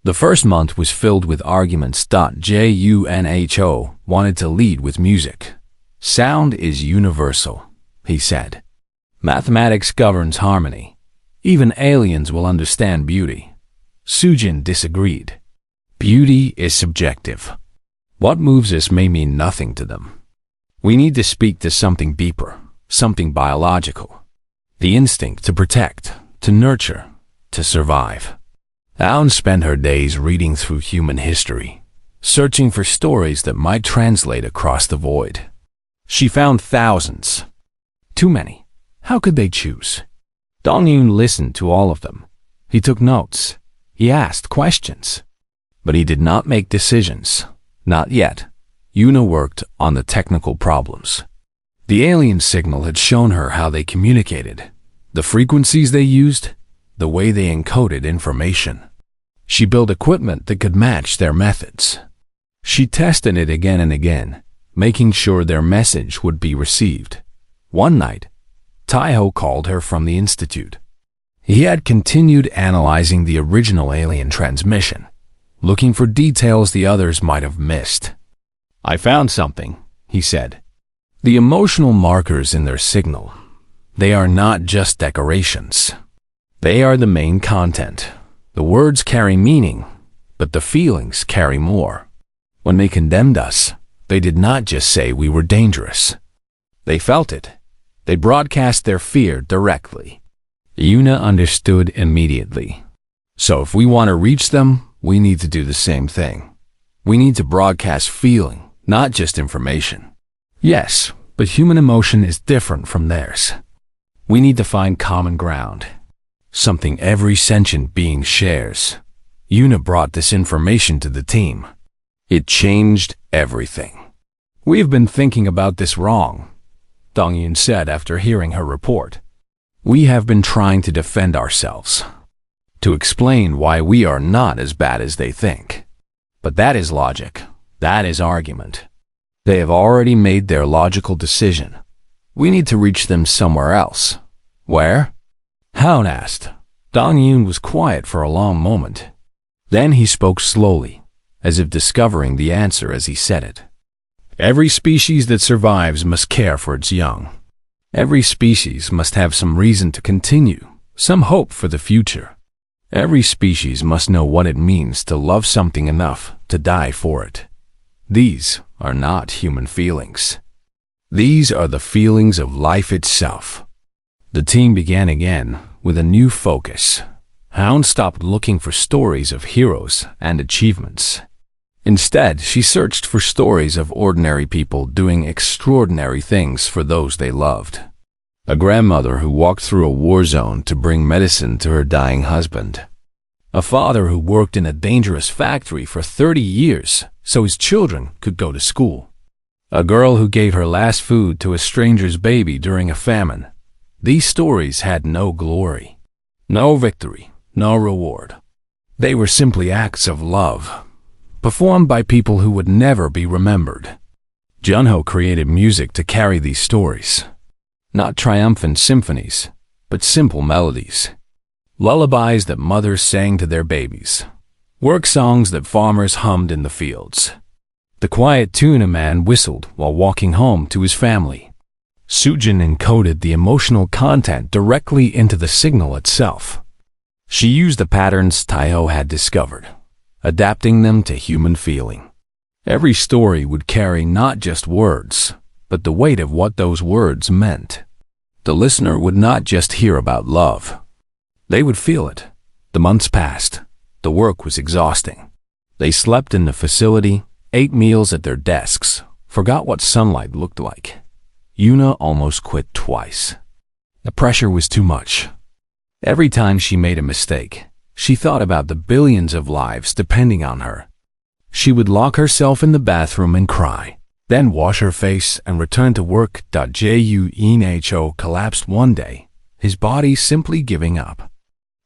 The first month was filled with arguments. Junho wanted to lead with music. Sound is universal, he said. Mathematics governs harmony. Even aliens will understand beauty. Sujin disagreed. Beauty is subjective. What moves us may mean nothing to them. We need to speak to something deeper, something biological. The instinct to protect, to nurture, to survive. Aun spent her days reading through human history, searching for stories that might translate across the void. She found thousands. Too many. How could they choose? Dongyun listened to all of them. He took notes. He asked questions. But he did not make decisions. Not yet. Yuna worked on the technical problems. The alien signal had shown her how they communicated, the frequencies they used, the way they encoded information. She built equipment that could match their methods. She tested it again and again, making sure their message would be received. One night, Taiho called her from the institute. He had continued analyzing the original alien transmission, looking for details the others might have missed. "I found something," he said. "The emotional markers in their signal. They are not just decorations. They are the main content. The words carry meaning, but the feelings carry more. When they condemned us, they did not just say we were dangerous. They felt it. They broadcast their fear directly." Yuna understood immediately. So if we want to reach them, we need to do the same thing. We need to broadcast feeling, not just information. Yes, but human emotion is different from theirs. We need to find common ground, something every sentient being shares. Yuna brought this information to the team. It changed everything. "We've been thinking about this wrong," Dongyun said after hearing her report. "We have been trying to defend ourselves, to explain why we are not as bad as they think. But that is logic. That is argument. They have already made their logical decision. We need to reach them somewhere else." "Where?" Hound asked. Dongyun was quiet for a long moment. Then he spoke slowly, as if discovering the answer as he said it. "Every species that survives must care for its young. Every species must have some reason to continue, some hope for the future. Every species must know what it means to love something enough to die for it. These are not human feelings. These are the feelings of life itself." The team began again with a new focus. Hound stopped looking for stories of heroes and achievements. Instead, she searched for stories of ordinary people doing extraordinary things for those they loved. A grandmother who walked through a war zone to bring medicine to her dying husband. A father who worked in a dangerous factory for 30 years so his children could go to school. A girl who gave her last food to a stranger's baby during a famine. These stories had no glory, no victory, no reward. They were simply acts of love, performed by people who would never be remembered. Junho created music to carry these stories. Not triumphant symphonies, but simple melodies. Lullabies that mothers sang to their babies. Work songs that farmers hummed in the fields. The quiet tune a man whistled while walking home to his family. Sujin encoded the emotional content directly into the signal itself. She used the patterns Taiho had discovered, adapting them to human feeling. Every story would carry not just words, but the weight of what those words meant. The listener would not just hear about love. They would feel it. The months passed. The work was exhausting. They slept in the facility, ate meals at their desks, forgot what sunlight looked like. Yuna almost quit twice. The pressure was too much. Every time she made a mistake, she thought about the billions of lives depending on her. She would lock herself in the bathroom and cry, then wash her face and return to work. Junho collapsed one day, his body simply giving up.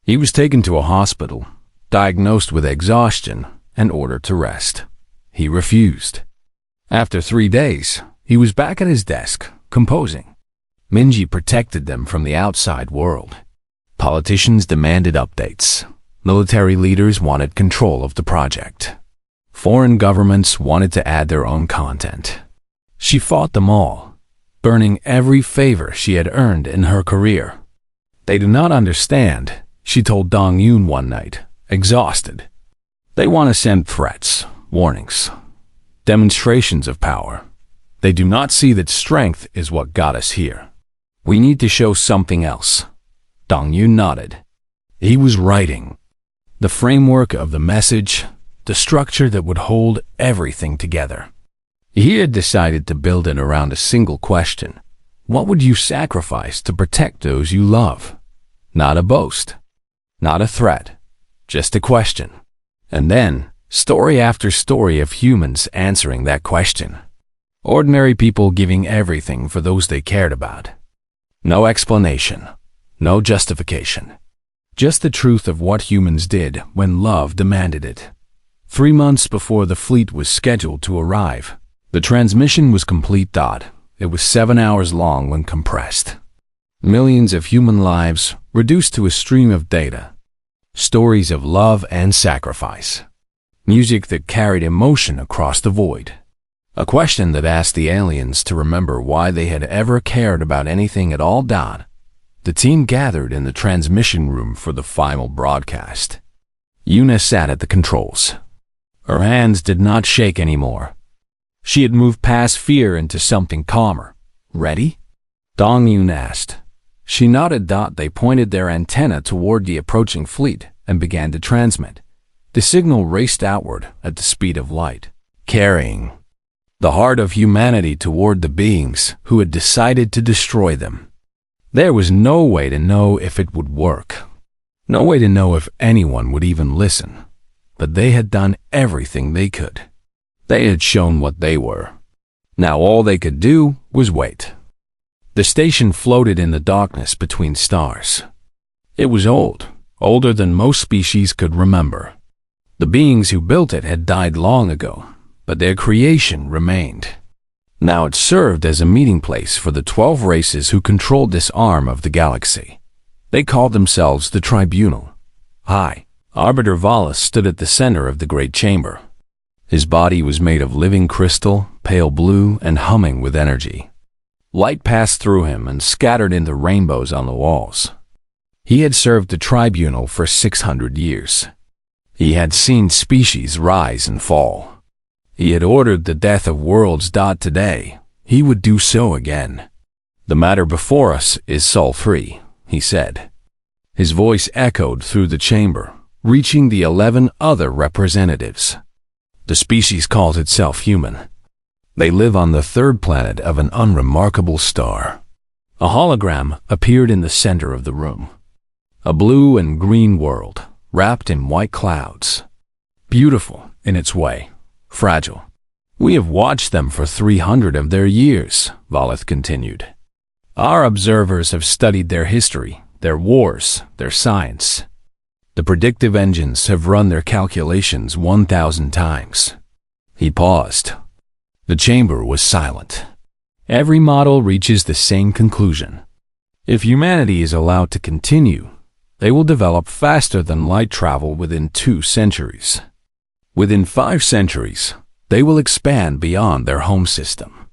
He was taken to a hospital, diagnosed with exhaustion, and ordered to rest. He refused. After 3 days, he was back at his desk, composing. Minji protected them from the outside world. Politicians demanded updates. Military leaders wanted control of the project. Foreign governments wanted to add their own content. She fought them all, burning every favor she had earned in her career. They do not understand, she told Dong Yun one night, exhausted. They want to send threats, warnings, demonstrations of power. They do not see that strength is what got us here. We need to show something else. Dong Yun nodded. He was writing the framework of the message, the structure that would hold everything together. He had decided to build it around a single question. What would you sacrifice to protect those you love? Not a boast, not a threat, just a question. And then, story after story of humans answering that question. Ordinary people giving everything for those they cared about. No explanation, no justification. Just the truth of what humans did when love demanded it. 3 months before the fleet was scheduled to arrive, the transmission was complete. It was 7 hours long when compressed. Millions of human lives reduced to a stream of data. Stories of love and sacrifice. Music that carried emotion across the void. A question that asked the aliens to remember why they had ever cared about anything at all. The team gathered in the transmission room for the final broadcast. Yuna sat at the controls. Her hands did not shake anymore. She had moved past fear into something calmer. Ready? Dong Yun asked. She nodded. They pointed their antenna toward the approaching fleet and began to transmit. The signal raced outward at the speed of light, carrying the heart of humanity toward the beings who had decided to destroy them. There was no way to know if it would work. No way to know if anyone would even listen. But they had done everything they could. They had shown what they were. Now all they could do was wait. The station floated in the darkness between stars. It was old, older than most species could remember. The beings who built it had died long ago, but their creation remained. Now it served as a meeting place for the 12 races who controlled this arm of the galaxy. They called themselves the Tribunal. High Arbiter Valis stood at the center of the great chamber. His body was made of living crystal, pale blue, and humming with energy. Light passed through him and scattered into rainbows on the walls. He had served the Tribunal for 600 years. He had seen species rise and fall. He had ordered the death of worlds. Today, he would do so again. The matter before us is soul-free, he said. His voice echoed through the chamber, reaching the 11 other representatives. The species calls itself human. They live on the 3rd planet of an unremarkable star. A hologram appeared in the center of the room. A blue and green world, wrapped in white clouds. Beautiful in its way, fragile. We have watched them for 300 of their years, Valith continued. Our observers have studied their history, their wars, their science. The predictive engines have run their calculations 1,000 times. He paused. The chamber was silent. Every model reaches the same conclusion. If humanity is allowed to continue, they will develop faster than light travel within 2 centuries. Within 5 centuries, they will expand beyond their home system.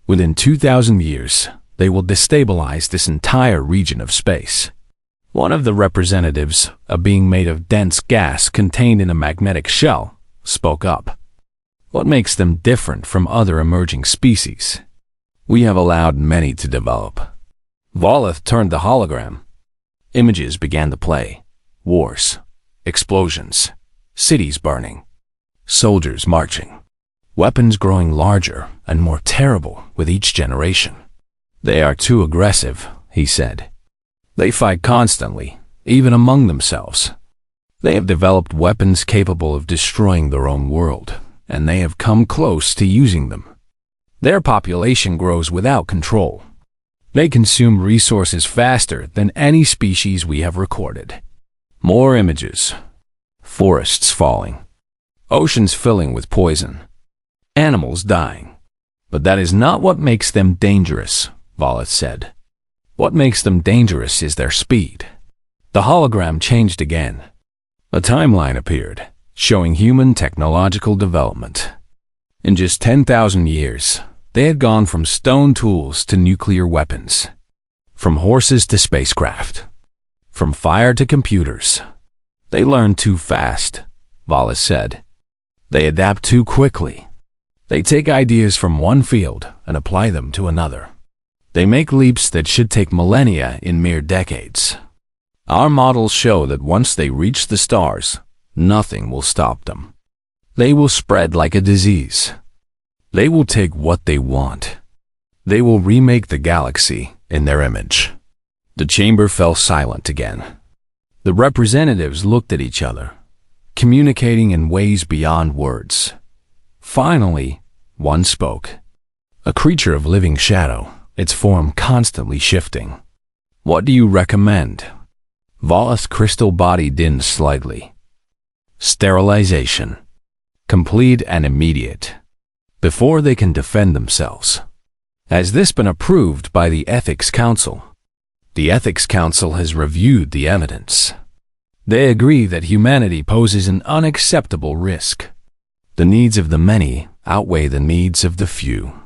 Within 2,000 years, they will destabilize this entire region of space. One of the representatives, a being made of dense gas contained in a magnetic shell, spoke up. What makes them different from other emerging species? We have allowed many to develop. Volith turned the hologram. Images began to play. Wars, explosions, cities burning, soldiers marching, weapons growing larger and more terrible with each generation. They are too aggressive, he said. They fight constantly, even among themselves. They have developed weapons capable of destroying their own world, and they have come close to using them. Their population grows without control. They consume resources faster than any species we have recorded. More images. Forests falling. Oceans filling with poison. Animals dying. But that is not what makes them dangerous, Valith said. What makes them dangerous is their speed. The hologram changed again. A timeline appeared, showing human technological development. In just 10,000 years, they had gone from stone tools to nuclear weapons, from horses to spacecraft, from fire to computers. They learn too fast, Wallace said. They adapt too quickly. They take ideas from one field and apply them to another. They make leaps that should take millennia in mere decades. Our models show that once they reach the stars, nothing will stop them. They will spread like a disease. They will take what they want. They will remake the galaxy in their image. The chamber fell silent again. The representatives looked at each other, communicating in ways beyond words. Finally, one spoke. A creature of living shadow, its form constantly shifting. What do you recommend? Wallace's crystal body dimmed slightly. Sterilization. Complete and immediate. Before they can defend themselves. Has this been approved by the Ethics Council? The Ethics Council has reviewed the evidence. They agree that humanity poses an unacceptable risk. The needs of the many outweigh the needs of the few.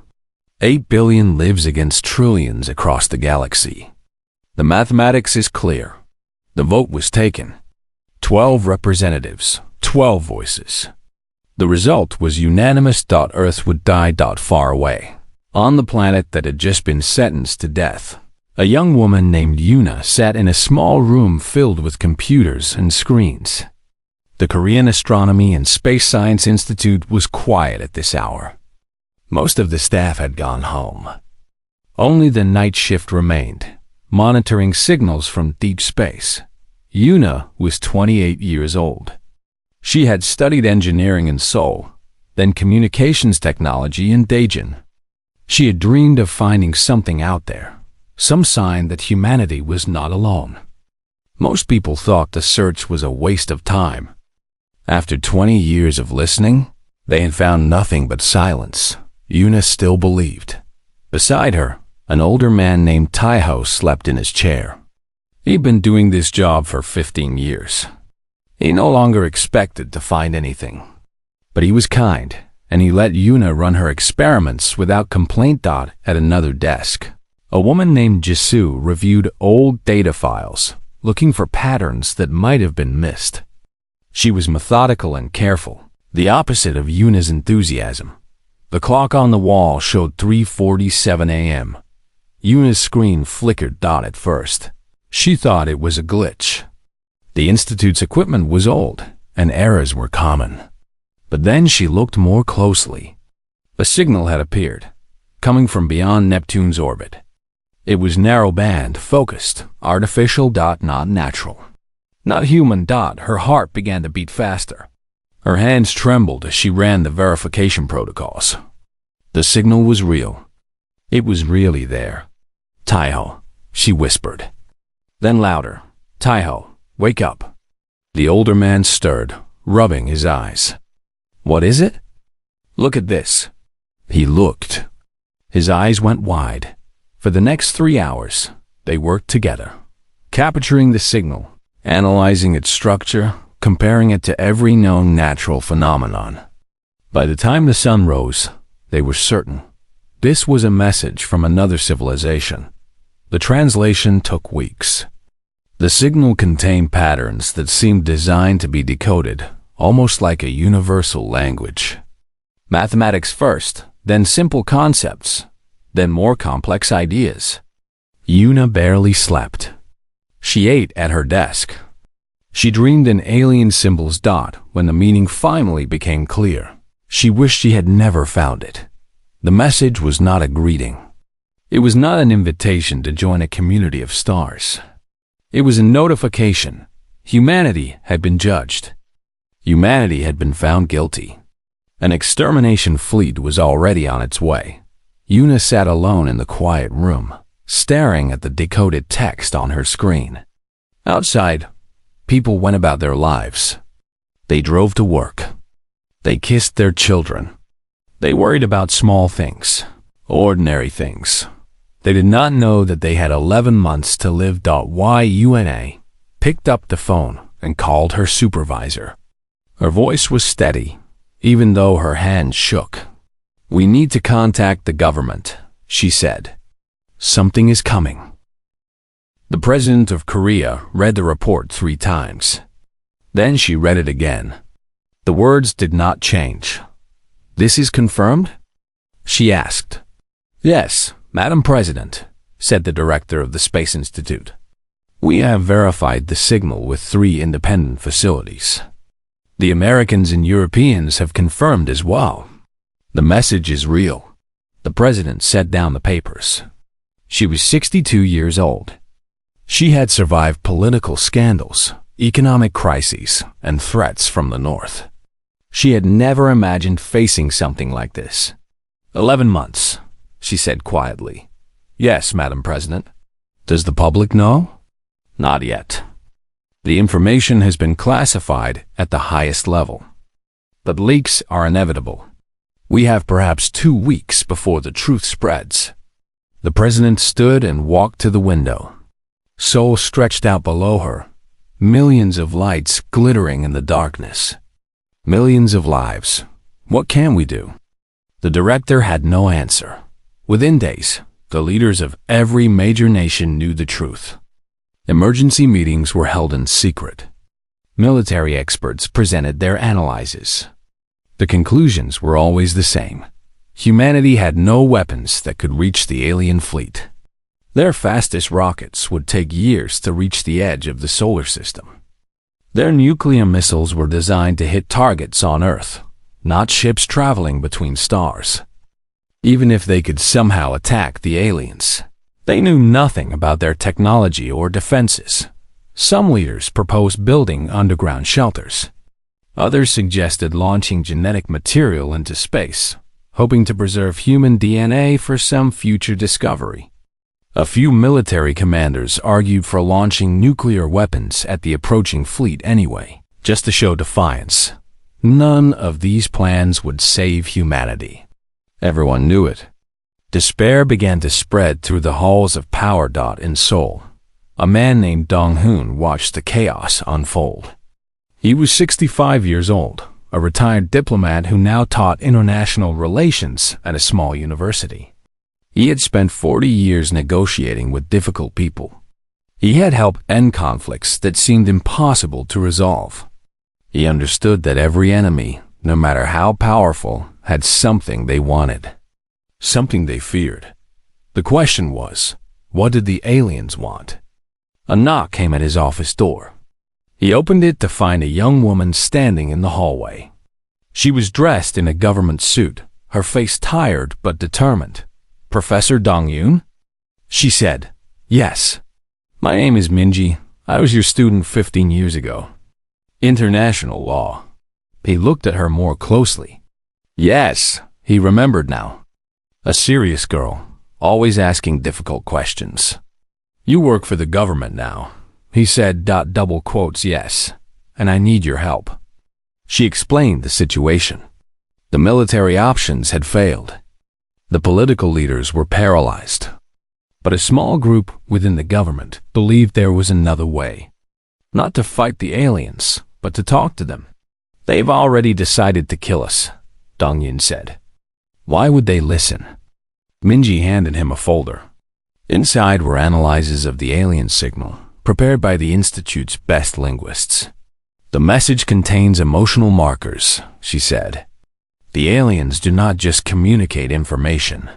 8 billion lives against trillions across the galaxy. The mathematics is clear. The vote was taken. 12 representatives, 12 voices. The result was unanimous. Earth would die. Far away, on the planet that had just been sentenced to death, a young woman named Yuna sat in a small room filled with computers and screens. The Korean Astronomy and Space Science Institute was quiet at this hour. Most of the staff had gone home. Only the night shift remained, monitoring signals from deep space. Yuna was 28 years old. She had studied engineering in Seoul, then communications technology in Daejeon. She had dreamed of finding something out there, some sign that humanity was not alone. Most people thought the search was a waste of time. After 20 years of listening, they had found nothing but silence. Yuna still believed. Beside her, an older man named Taiho slept in his chair. He'd been doing this job for 15 years. He no longer expected to find anything. But he was kind, and he let Yuna run her experiments without complaint. At another desk, a woman named Jisoo reviewed old data files, looking for patterns that might have been missed. She was methodical and careful, the opposite of Yuna's enthusiasm. The clock on the wall showed 3:47 a.m. Yuna's screen flickered. At first, she thought it was a glitch. The Institute's equipment was old, and errors were common. But then she looked more closely. A signal had appeared, coming from beyond Neptune's orbit. It was narrow-band, focused, artificial. Not natural. Not human. Her heart began to beat faster. Her hands trembled as she ran the verification protocols. The signal was real. It was really there. Taiho, she whispered. Then louder. Taiho, wake up. The older man stirred, rubbing his eyes. What is it? Look at this. He looked. His eyes went wide. For the next 3 hours, they worked together, capturing the signal, analyzing its structure, comparing it to every known natural phenomenon. By the time the sun rose, they were certain. This was a message from another civilization. The translation took weeks. The signal contained patterns that seemed designed to be decoded, almost like a universal language. Mathematics first, then simple concepts, then more complex ideas. Yuna barely slept. She ate at her desk. She dreamed in alien symbols. When the meaning finally became clear, she wished she had never found it. The message was not a greeting. It was not an invitation to join a community of stars. It was a notification. Humanity had been judged. Humanity had been found guilty. An extermination fleet was already on its way. Yuna sat alone in the quiet room, staring at the decoded text on her screen. Outside, people went about their lives. They drove to work. They kissed their children. They worried about small things, ordinary things. They did not know that they had 11 months to live. Yuna picked up the phone, and called her supervisor. Her voice was steady, even though her hands shook. "We need to contact the government," she said. "Something is coming." The president of Korea read the report 3 times. Then she read it again. The words did not change. "This is confirmed?" she asked. "Yes, Madam President," said the director of the Space Institute. "We have verified the signal with 3 independent facilities. The Americans and Europeans have confirmed as well. The message is real." The president set down the papers. She was 62 years old. She had survived political scandals, economic crises, and threats from the North. She had never imagined facing something like this. 11 months, she said quietly. "Yes, Madam President." "Does the public know?" "Not yet. The information has been classified at the highest level. But leaks are inevitable. We have perhaps 2 weeks before the truth spreads." The president stood and walked to the window. Seoul stretched out below her, millions of lights glittering in the darkness. Millions of lives. What can we do? The director had no answer. Within days, the leaders of every major nation knew the truth. Emergency meetings were held in secret. Military experts presented their analyses. The conclusions were always the same. Humanity had no weapons that could reach the alien fleet. Their fastest rockets would take years to reach the edge of the solar system. Their nuclear missiles were designed to hit targets on Earth, not ships traveling between stars. Even if they could somehow attack the aliens, they knew nothing about their technology or defenses. Some leaders proposed building underground shelters. Others suggested launching genetic material into space, hoping to preserve human DNA for some future discovery. A few military commanders argued for launching nuclear weapons at the approaching fleet anyway, just to show defiance. None of these plans would save humanity. Everyone knew it. Despair began to spread through the halls of Power Dot in Seoul. A man named Dong-hoon watched the chaos unfold. He was 65 years old, a retired diplomat who now taught international relations at a small university. He had spent 40 years negotiating with difficult people. He had helped end conflicts that seemed impossible to resolve. He understood that every enemy, no matter how powerful, had something they wanted, something they feared. The question was, what did the aliens want? A knock came at his office door. He opened it to find a young woman standing in the hallway. She was dressed in a government suit, her face tired but determined. "Professor Dong-yoon?" She said. "Yes. My name is Minji. I was your student 15 years ago. International law." He looked at her more closely. Yes, he remembered now. A serious girl, always asking difficult questions. "You work for the government now," he said, double quotes, "yes, and I need your help." She explained the situation. The military options had failed. The political leaders were paralyzed. But a small group within the government believed there was another way. Not to fight the aliens, but to talk to them. "They've already decided to kill us," Dong-yoon said. Why would they listen? Minji handed him a folder. Inside were analyses of the alien signal, prepared by the Institute's best linguists. "The message contains emotional markers," she said. "The aliens do not just communicate information.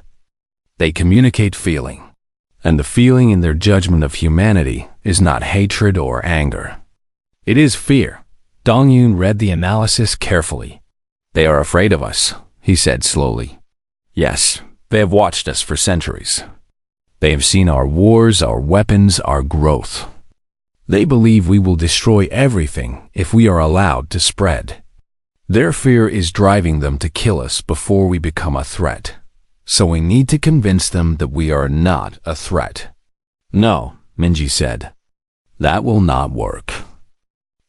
They communicate feeling. And the feeling in their judgment of humanity is not hatred or anger. It is fear." Dong-yoon read the analysis carefully. "They are afraid of us," he said slowly. "Yes, they have watched us for centuries. They have seen our wars, our weapons, our growth. They believe we will destroy everything if we are allowed to spread. Their fear is driving them to kill us before we become a threat. So we need to convince them that we are not a threat." "No," Minji said. "That will not work.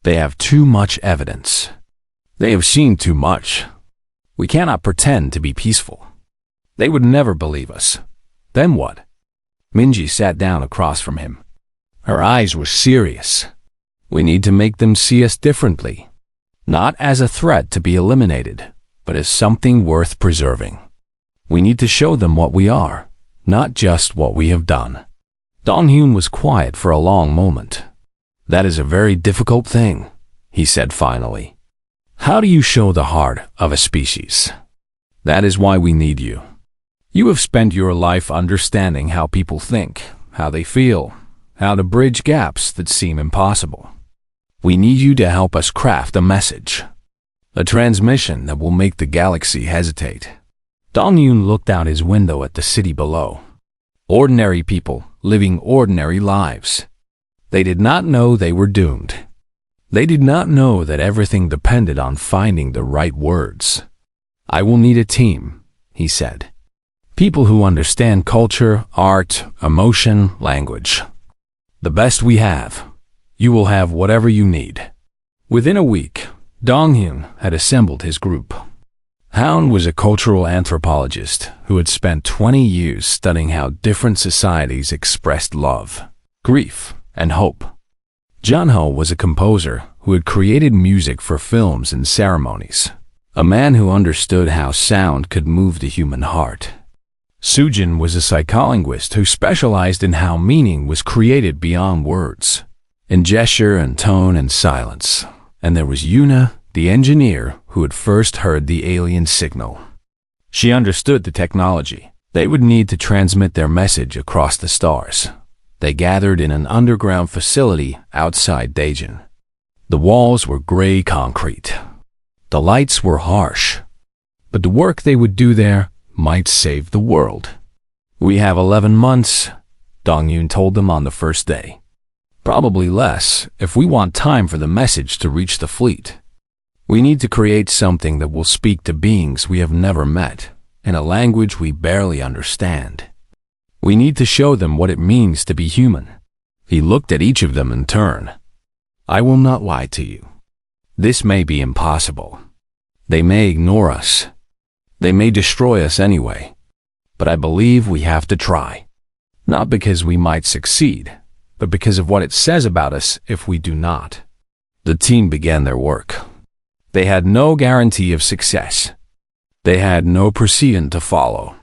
They have too much evidence. They have seen too much. We cannot pretend to be peaceful. They would never believe us. Then what?" Minji sat down across from him. Her eyes were serious. We need to make them see us differently, not as a threat to be eliminated, but as something worth preserving. We need to show them what we are, not just what we have done. Dong-hyun was quiet for a long moment. That is a very difficult thing, he said finally. How do you show the heart of a species? That is why we need you. You have spent your life understanding how people think, how they feel, how to bridge gaps that seem impossible. We need you to help us craft a message, a transmission that will make the galaxy hesitate. Dong-hyun looked out his window at the city below. Ordinary people living ordinary lives. They did not know they were doomed. They did not know that everything depended on finding the right words. I will need a team, he said. People who understand culture, art, emotion, language. The best we have. You will have whatever you need. Within a week, Dong-hyun had assembled his group. Houn was a cultural anthropologist who had spent 20 years studying how different societies expressed love, grief, and hope. Jun-ho was a composer who had created music for films and ceremonies, a man who understood how sound could move the human heart. Sujin was a psycholinguist who specialized in how meaning was created beyond words, in gesture and tone and silence. And there was Yuna, the engineer who had first heard the alien signal. She understood the technology. They would need to transmit their message across the stars. They gathered in an underground facility outside Daejeon. The walls were gray concrete. The lights were harsh. But the work they would do there might save the world. We have 11 months, Dong-hyun told them on the first day. Probably less if we want time for the message to reach the fleet. We need to create something that will speak to beings we have never met, in a language we barely understand. We need to show them what it means to be human. He looked at each of them in turn. I will not lie to you. This may be impossible. They may ignore us. They may destroy us anyway. But I believe we have to try. Not because we might succeed, but because of what it says about us if we do not. The team began their work. They had no guarantee of success. They had no precedent to follow.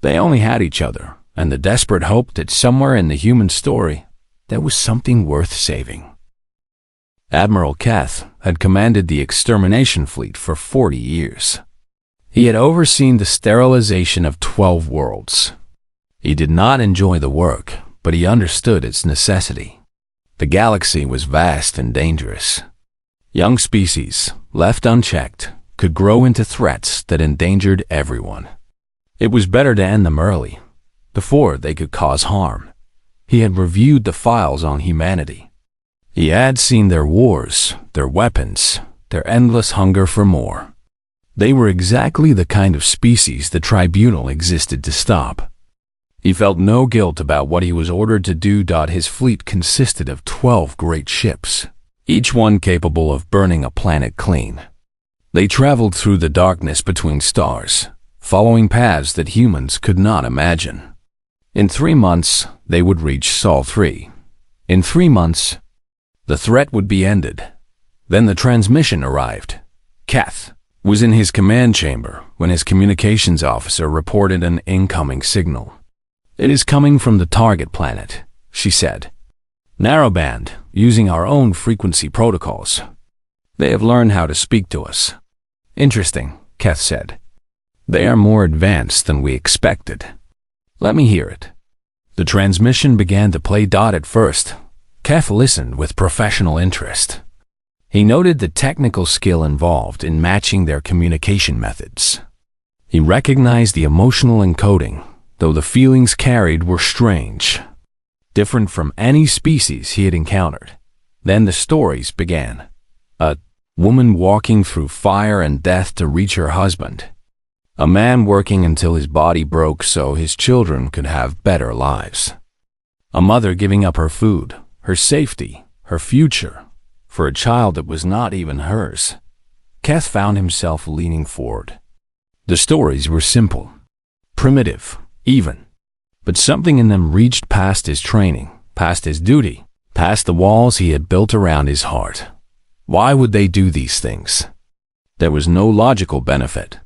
They only had each other, and the desperate hope that somewhere in the human story, there was something worth saving. Admiral Keth had commanded the extermination fleet for 40 years. He had overseen the sterilization of 12 worlds. He did not enjoy the work, but he understood its necessity. The galaxy was vast and dangerous. Young species, left unchecked, could grow into threats that endangered everyone. It was better to end them early, before they could cause harm. He had reviewed the files on humanity. He had seen their wars, their weapons, their endless hunger for more. They were exactly the kind of species the tribunal existed to stop. He felt no guilt about what he was ordered to do. His fleet consisted of 12 great ships, each one capable of burning a planet clean. They traveled through the darkness between stars, following paths that humans could not imagine. In 3 months, they would reach Sol 3. In 3 months, the threat would be ended. Then the transmission arrived. Keth was in his command chamber when his communications officer reported an incoming signal. It is coming from the target planet, she said. Narrowband, using our own frequency protocols. They have learned how to speak to us. Interesting, Keth said. They are more advanced than we expected. Let me hear it. The transmission began to play. At first, Keth listened with professional interest. He noted the technical skill involved in matching their communication methods. He recognized the emotional encoding, though the feelings carried were strange, different from any species he had encountered. Then the stories began. A woman walking through fire and death to reach her husband. A man working until his body broke so his children could have better lives. A mother giving up her food, her safety, her future, for a child that was not even hers. Keth found himself leaning forward. The stories were simple, primitive, even, but something in them reached past his training, past his duty, past the walls he had built around his heart. Why would they do these things? There was no logical benefit,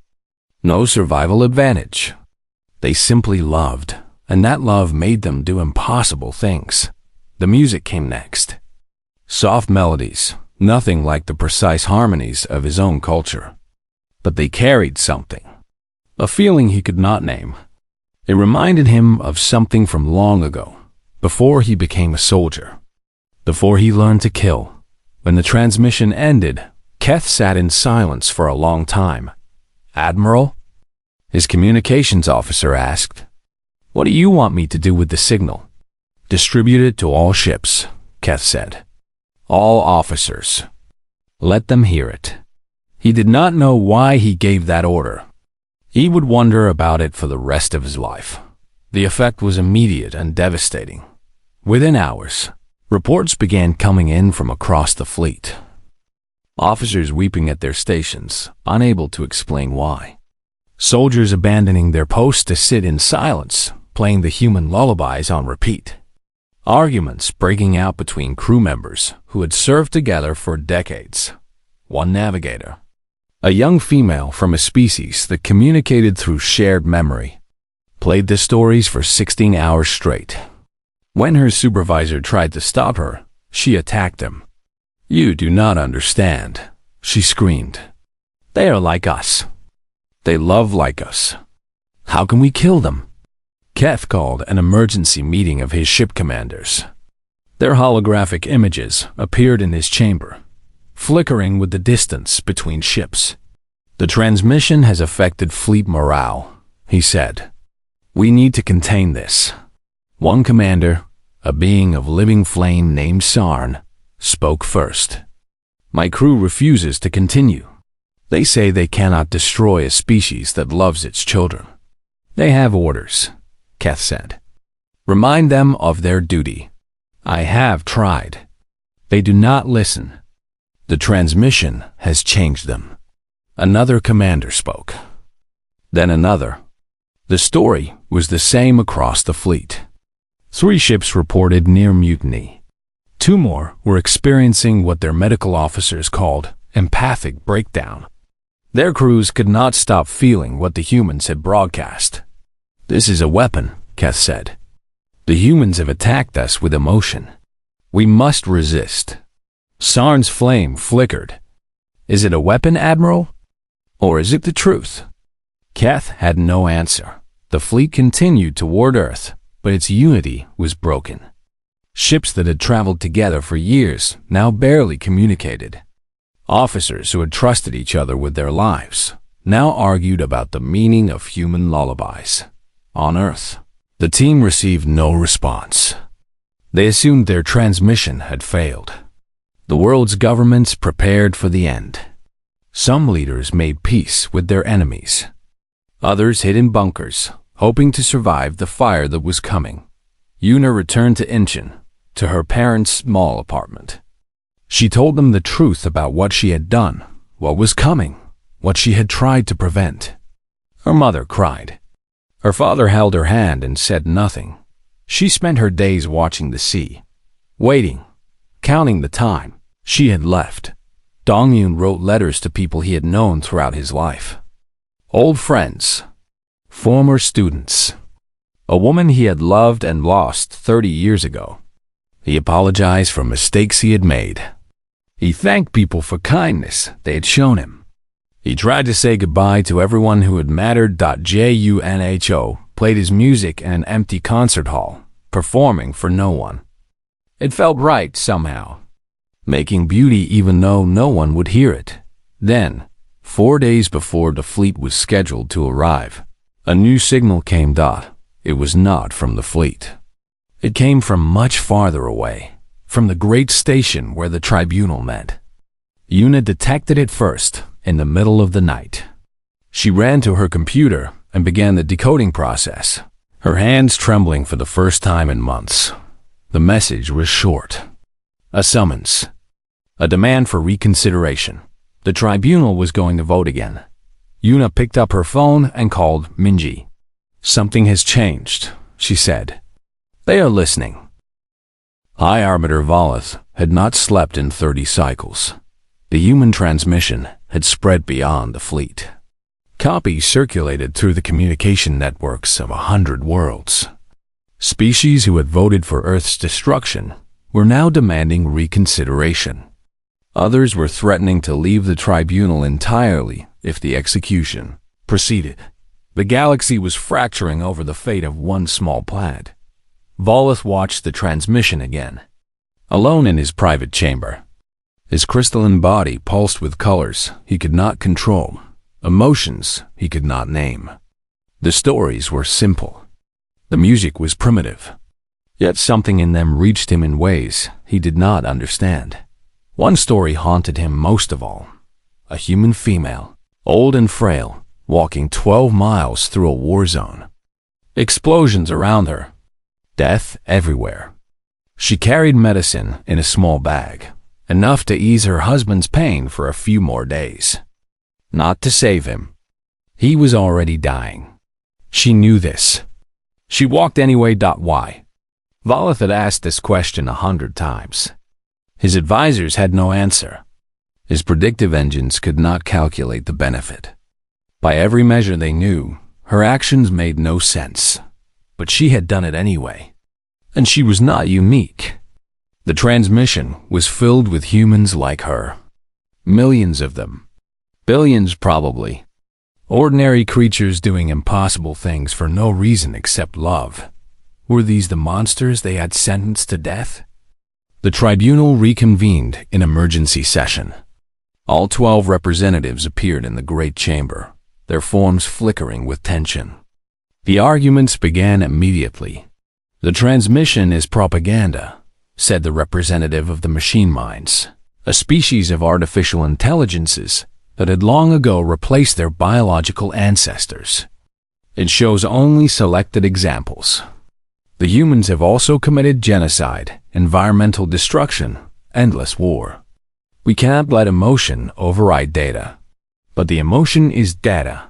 no survival advantage. They simply loved, and that love made them do impossible things. The music came next. Soft melodies, nothing like the precise harmonies of his own culture. But they carried something, a feeling he could not name. It reminded him of something from long ago, before he became a soldier, before he learned to kill. When the transmission ended, Keth sat in silence for a long time. "Admiral?" His communications officer asked. "What do you want me to do with the signal?" "Distribute it to all ships," Keth said. "All officers. Let them hear it." He did not know why he gave that order. He would wonder about it for the rest of his life. The effect was immediate and devastating. Within hours, reports began coming in from across the fleet. Officers weeping at their stations, unable to explain why. Soldiers abandoning their posts to sit in silence, playing the human lullabies on repeat. Arguments breaking out between crew members who had served together for decades. One navigator, a young female from a species that communicated through shared memory, played the stories for 16 hours straight. When her supervisor tried to stop her, she attacked him. "You do not understand," she screamed. "They are like us. They love like us. How can we kill them?" Keth called an emergency meeting of his ship commanders. Their holographic images appeared in his chamber, flickering with the distance between ships. "The transmission has affected fleet morale," he said. "We need to contain this." One commander, a being of living flame named Sarn, spoke first. "My crew refuses to continue. They say they cannot destroy a species that loves its children." "They have orders," Keth said. "Remind them of their duty." "I have tried. They do not listen. The transmission has changed them." Another commander spoke. Then another. The story was the same across the fleet. 3 ships reported near mutiny. 2 more were experiencing what their medical officers called empathic breakdown. Their crews could not stop feeling what the humans had broadcast. "This is a weapon," Keth said. "The humans have attacked us with emotion. We must resist." Sarn's flame flickered. "Is it a weapon, Admiral? Or is it the truth?" Keth had no answer. The fleet continued toward Earth, but its unity was broken. Ships that had traveled together for years now barely communicated. Officers who had trusted each other with their lives now argued about the meaning of human lullabies. On Earth, the team received no response. They assumed their transmission had failed. The world's governments prepared for the end. Some leaders made peace with their enemies. Others hid in bunkers, hoping to survive the fire that was coming. Una returned to Incheon, to her parents' small apartment. She told them the truth about what she had done, what was coming, what she had tried to prevent. Her mother cried. Her father held her hand and said nothing. She spent her days watching the sea, waiting, counting the time. She had left. Dong-Yoon wrote letters to people he had known throughout his life. Old friends, former students, a woman he had loved and lost 30 years ago. He apologized for mistakes he had made. He thanked people for kindness they had shown him. He tried to say goodbye to everyone who had mattered. Junho played his music in an empty concert hall, performing for no one. It felt right somehow, making beauty even though no one would hear it. Then, 4 days before the fleet was scheduled to arrive, a new signal came. It was not from the fleet. It came from much farther away, from the great station where the tribunal met. Una detected it first, in the middle of the night. She ran to her computer and began the decoding process, her hands trembling for the first time in months. The message was short. A summons. A demand for reconsideration. The tribunal was going to vote again. Una picked up her phone and called Minji. "Something has changed," she said. "They are listening." High Arbiter Volith had not slept in 30 cycles. The human transmission had spread beyond the fleet. Copies circulated through the communication networks of 100 worlds. Species who had voted for Earth's destruction were now demanding reconsideration. Others were threatening to leave the tribunal entirely if the execution proceeded. The galaxy was fracturing over the fate of one small planet. Volith watched the transmission again. Alone in his private chamber, his crystalline body pulsed with colors he could not control, emotions he could not name. The stories were simple. The music was primitive. Yet something in them reached him in ways he did not understand. One story haunted him most of all. A human female, old and frail, walking 12 miles through a war zone. Explosions around her. Death everywhere. She carried medicine in a small bag, enough to ease her husband's pain for a few more days. Not to save him. He was already dying. She knew this. She walked anyway. Why? Volith had asked this question 100 times. His advisors had no answer. His predictive engines could not calculate the benefit. By every measure they knew, her actions made no sense. But she had done it anyway. And she was not unique. The transmission was filled with humans like her. Millions of them. Billions probably. Ordinary creatures doing impossible things for no reason except love. Were these the monsters they had sentenced to death? The tribunal reconvened in emergency session. All 12 representatives appeared in the great chamber, their forms flickering with tension. The arguments began immediately. "The transmission is propaganda," said the representative of the machine minds, a species of artificial intelligences that had long ago replaced their biological ancestors. "It shows only selected examples. The humans have also committed genocide, environmental destruction, endless war. We can't let emotion override data." "But the emotion is data,"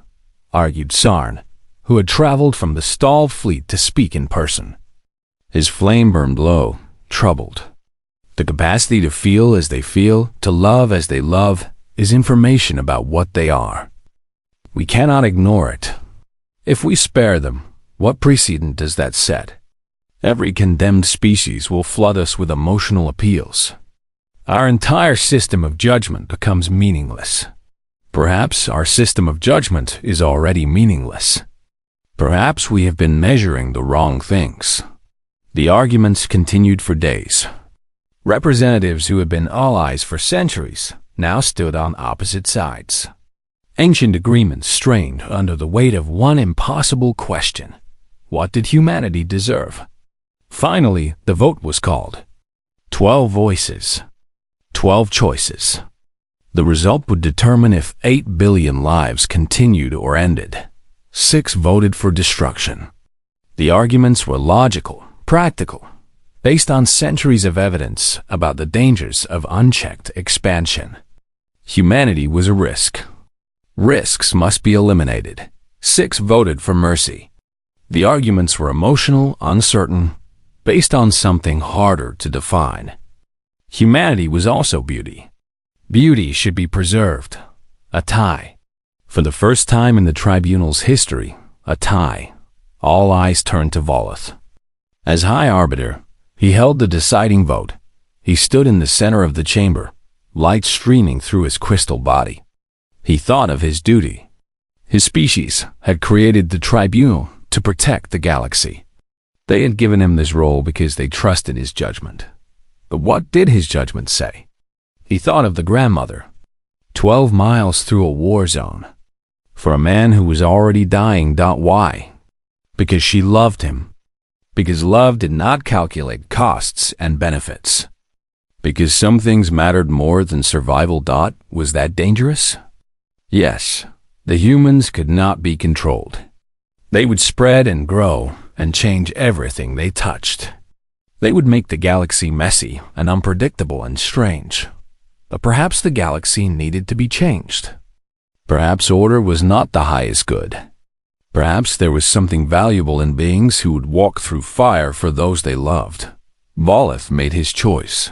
argued Sarn, who had traveled from the stalled fleet to speak in person. His flame burned low, troubled. "The capacity to feel as they feel, to love as they love, is information about what they are. We cannot ignore it. If we spare them, what precedent does that set? Every condemned species will flood us with emotional appeals. Our entire system of judgment becomes meaningless. Perhaps our system of judgment is already meaningless. Perhaps we have been measuring the wrong things." The arguments continued for days. Representatives who had been allies for centuries now stood on opposite sides. Ancient agreements strained under the weight of one impossible question. What did humanity deserve? Finally, the vote was called. 12 voices. 12 choices. The result would determine if 8 billion lives continued or ended. 6 voted for destruction. The arguments were logical, practical, based on centuries of evidence about the dangers of unchecked expansion. Humanity was a risk. Risks must be eliminated. 6 voted for mercy. The arguments were emotional, uncertain, based on something harder to define. Humanity was also beauty. Beauty should be preserved. A tie. For the first time in the tribunal's history, a tie. All eyes turned to Volith. As High Arbiter, he held the deciding vote. He stood in the center of the chamber, light streaming through his crystal body. He thought of his duty. His species had created the tribunal to protect the galaxy. They had given him this role because they trusted his judgment. But what did his judgment say? He thought of the grandmother. 12 miles through a war zone. For a man who was already dying. Why? Because she loved him. Because love did not calculate costs and benefits. Because some things mattered more than survival. Was that dangerous? Yes, the humans could not be controlled. They would spread and grow and change everything they touched. They would make the galaxy messy and unpredictable and strange. But perhaps the galaxy needed to be changed. Perhaps order was not the highest good. Perhaps there was something valuable in beings who would walk through fire for those they loved. Volith made his choice.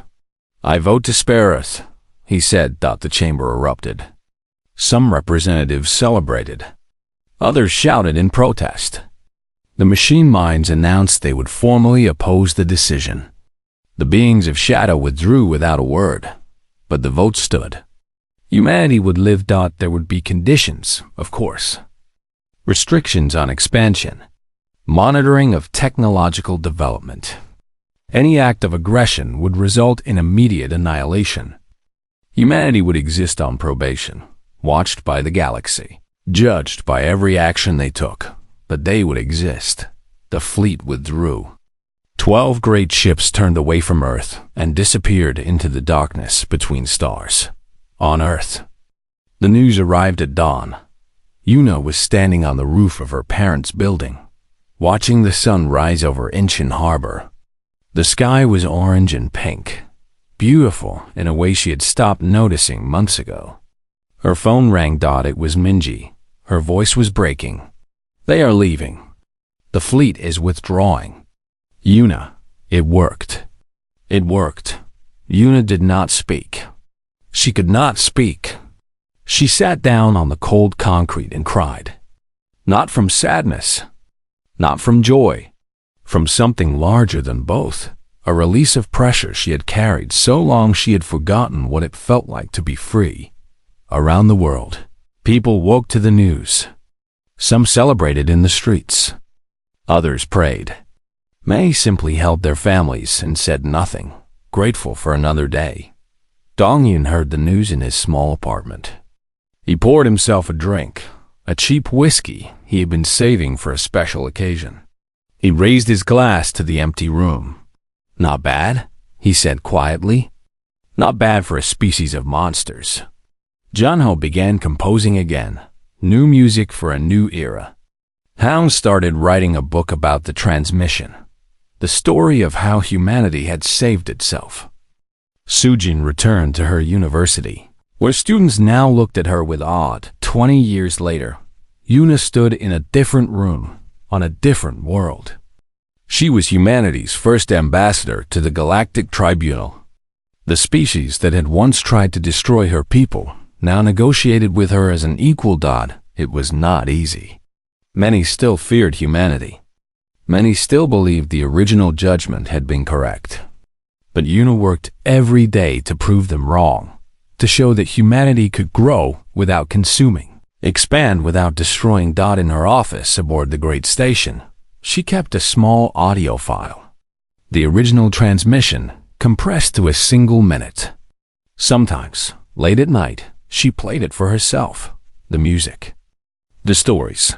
"I vote to spare Earth," he said. The chamber erupted. Some representatives celebrated. Others shouted in protest. The machine minds announced they would formally oppose the decision. The beings of shadow withdrew without a word, but the vote stood. Humanity would live. There would be conditions, of course. Restrictions on expansion. Monitoring of technological development. Any act of aggression would result in immediate annihilation. Humanity would exist on probation, watched by the galaxy, judged by every action they took, but they would exist. The fleet withdrew. 12 great ships turned away from Earth and disappeared into the darkness between stars. On Earth, the news arrived at dawn. Una was standing on the roof of her parents' building, watching the sun rise over Incheon Harbor. The sky was orange and pink, beautiful in a way she had stopped noticing months ago. Her phone rang. It was Minji. Her voice was breaking. "They are leaving. The fleet is withdrawing." Una, it worked. It worked. Una did not speak. She could not speak. She sat down on the cold concrete and cried. Not from sadness, not from joy, from something larger than both, a release of pressure she had carried so long she had forgotten what it felt like to be free. Around the world, people woke to the news. Some celebrated in the streets. Others prayed. Many simply held their families and said nothing, grateful for another day. Dongyun heard the news in his small apartment. He poured himself a drink, a cheap whiskey he had been saving for a special occasion. He raised his glass to the empty room. "Not bad," he said quietly. "Not bad for a species of monsters." Junho began composing again, new music for a new era. Hound started writing a book about the transmission, the story of how humanity had saved itself. Sujin returned to her university, where students now looked at her with awe. 20 years later, Una stood in a different room, on a different world. She was humanity's first ambassador to the Galactic Tribunal. The species that had once tried to destroy her people now negotiated with her as an equal. It was not easy. Many still feared humanity. Many still believed the original judgment had been correct. But Una worked every day to prove them wrong, to show that humanity could grow without consuming, expand without destroying. In her office aboard the great station, she kept a small audio file, the original transmission compressed to a single minute. Sometimes, late at night, she played it for herself, the music, the stories,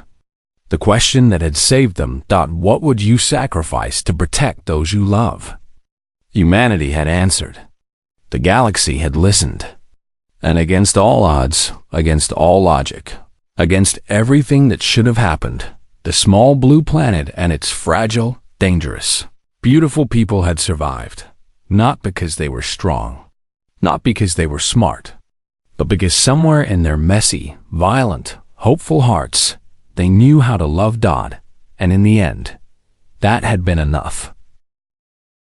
the question that had saved them. What would you sacrifice to protect those you love? Humanity had answered. The galaxy had listened. And against all odds, against all logic, against everything that should have happened, the small blue planet and its fragile, dangerous, beautiful people had survived, not because they were strong, not because they were smart, but because somewhere in their messy, violent, hopeful hearts, they knew how to love. And in the end, that had been enough.